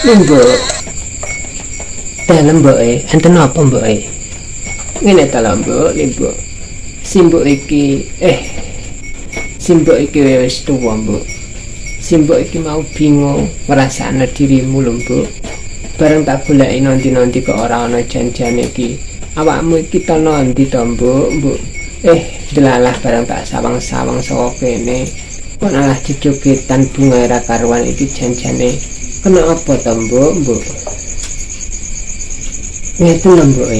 Mbok, dalem mbok enten apa mbok? Ngene ta lho mbok, mbok. Simbok iki simbok iki wis tuwa mbok. Simbok iki mau bingung ngrasakne dirimu lho mbok. Bareng tak goleki nanti-nanti kok ora ana janjane iki. Awakmu iki ta nanti to mbok? Delalah bareng tak sawang-sawang saka kene. Kok malah dijogetan bunga ra karuan iki janjane. Kena apa to mbok? Ngeten lho mbok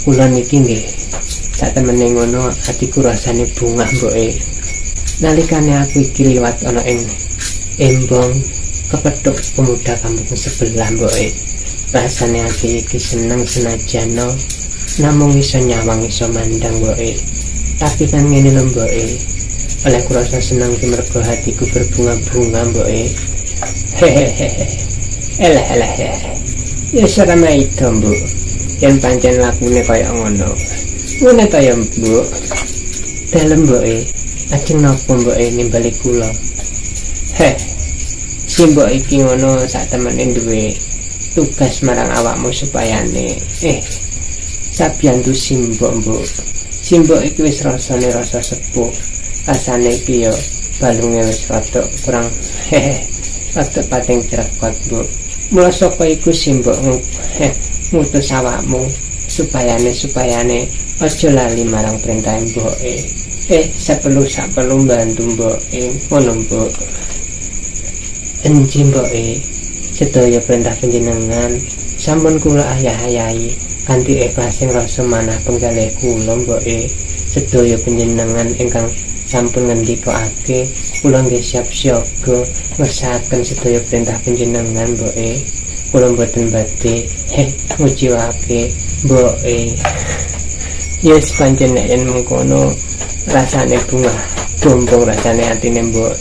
kula niki nggih sak temene ngono atiku rasane bungah mbok nalikane aku iki liwat ana ing embong kepethuk pemuda kampung sebelah mbok rasane ati iki seneng senajan namung iso nyawang iso mandang mbok tapi kan ngene lho mbok oleh kula rasa seneng ki mergo hatiku berbunga-bunga mbok hehehe ya sarana itu mbok yang pancen lakune kaya ngono ngene ta ya mbok dalem mbok ajeng napa mbok nimbali kula si mbok iki ngono sak temene duwe tugas marang awakmu supayane sabiyantu simbok mbok simbok iki wis rasane rasa sepuh rasane iki ya balunge wis rada kurang rada pating crekot mbok mula saka iku simbok ngutus awakmu supayane aja lali marang perintah mbok saperlu bantu mbok ngono mbok enji mbok sedaya perintah panjenengan sampun kula ayah-ayahi kanthi ikhlas sing rasa manah penggalih kula mbok sedaya panjenengan ingkang sampun ngendikake kula nggih siap siaga ngersakaken sedaya perintah panjenengan mbok kula mboten badhe ngujiwake mbok yes pancen yen mengkono rasane bunga gombong rasane atine mbok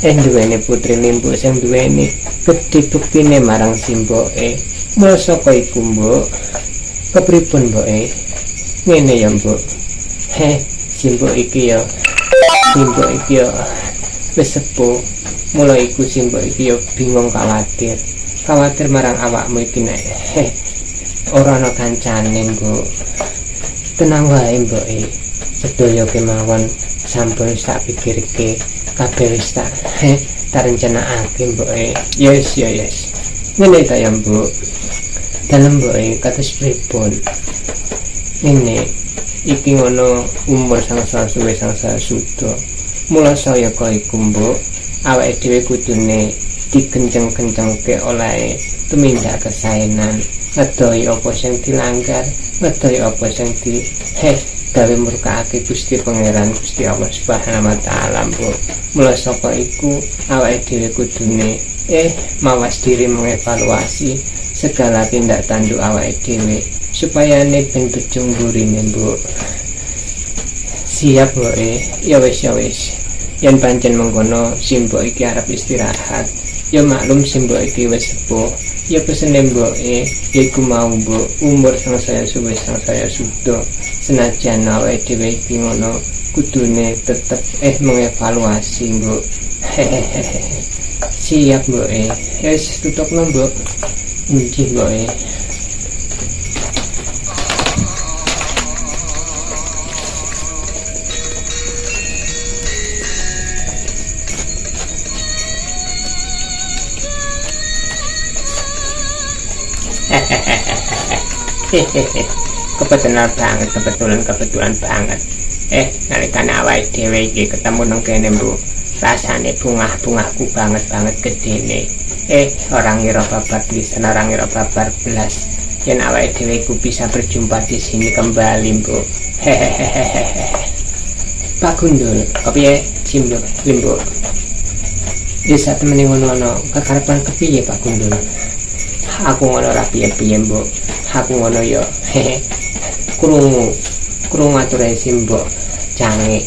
duwene putri limbu sing duweni gedhe buktine marang simbok mula saka iku mbok kepripun mbok ngene ya mbok simbok iki ya wis sepuh mula iku simbok iki ya bingung khawatir marang awakmu iki nek ora ana kancane mbok tenang wae mbok sedaya kemawon sampun tak pikirke kabeh wis tak rencanakake mbok yes ngene ta ya mbok dalem mbok kados pripun ngene iki ngono umur sangsa suwe sangsa suda mula saya kaya iku mbok awake dhewe kudune dikenceng-kencengke oleh tumindak kesaenan ngedohi apa sing dilanggar ngedohi apa sing gawe murkake Gusti Pangeran Gusti Allah Subhanahu wa taala mbok mula saka iku awake dhewe kudune mawas diri mengevaluasi segala tindak tanduk awake dhewe supaya ben bejung burine mbok siap mbok ya wis yen pancen mengkono simbok iki arep istirahat ya maklum simbok iki wis sepuh ya pesene mbok iku mau mbok umur sang saya suwe sang saya suda senajan awake dhewe iki ngono kudune tetep mengevaluasi mbok siap mbok wis tutupno mbok nggih mbok kebetulan banget nalikane awake dhewe iki ketemu nang kene mbok rasane bungah-bungahku banget gedene orang ngira babar pisan orang ngira babar belas yen awake dhewe iku bisa berjumpa di sini kembali mbok Pak Gundul kepiye simbok limbok desa temene ngono kekarepan kepiye Pak Gundul aku ngono ra piye-piye mbok aku ngono ya krungu ature simbok jange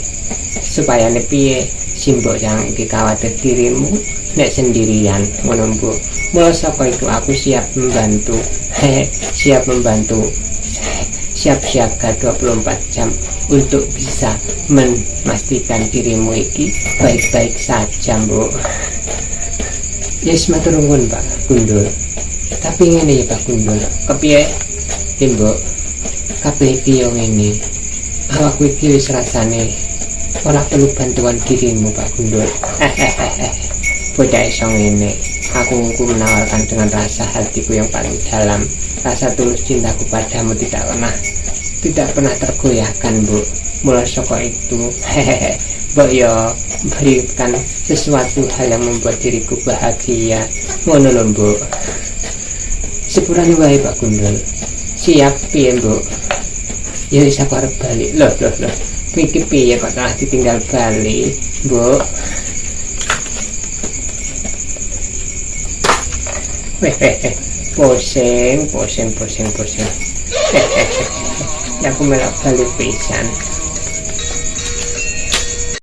supaya piye simbok jange iki kawatir dirimu nek sendirian ngono mbok mula saka itu aku siap membantu siap siaga 24 jam untuk bisa memastikan dirimu iki baik-baik saja mbok Yes, matur nuwun Pak Gundul. Tapi ngene ya Pak Gundul, kepiye Mbok? Kabeh iki yo ngene. Awakku iki wis rasane ora perlu bantuan dirimu Pak Gundul. Bocah iso ngene. Aku menawarkan dengan rasa hatiku yang paling dalam. Rasa tulus cintaku padamu tidak pernah tergoyahkan, Bu. Mulai saka itu, Mbok yo berikan sesuatu hal yang membuat diriku bahagia. Ngono lho, Bu. Sepurane wae Pak Gundul. Siap piye, Bu? Ya wis aku arep balik. Loh. Iki piye kok telah ditinggal balik, Bu? Pusing. Ya aku melak balik pisan.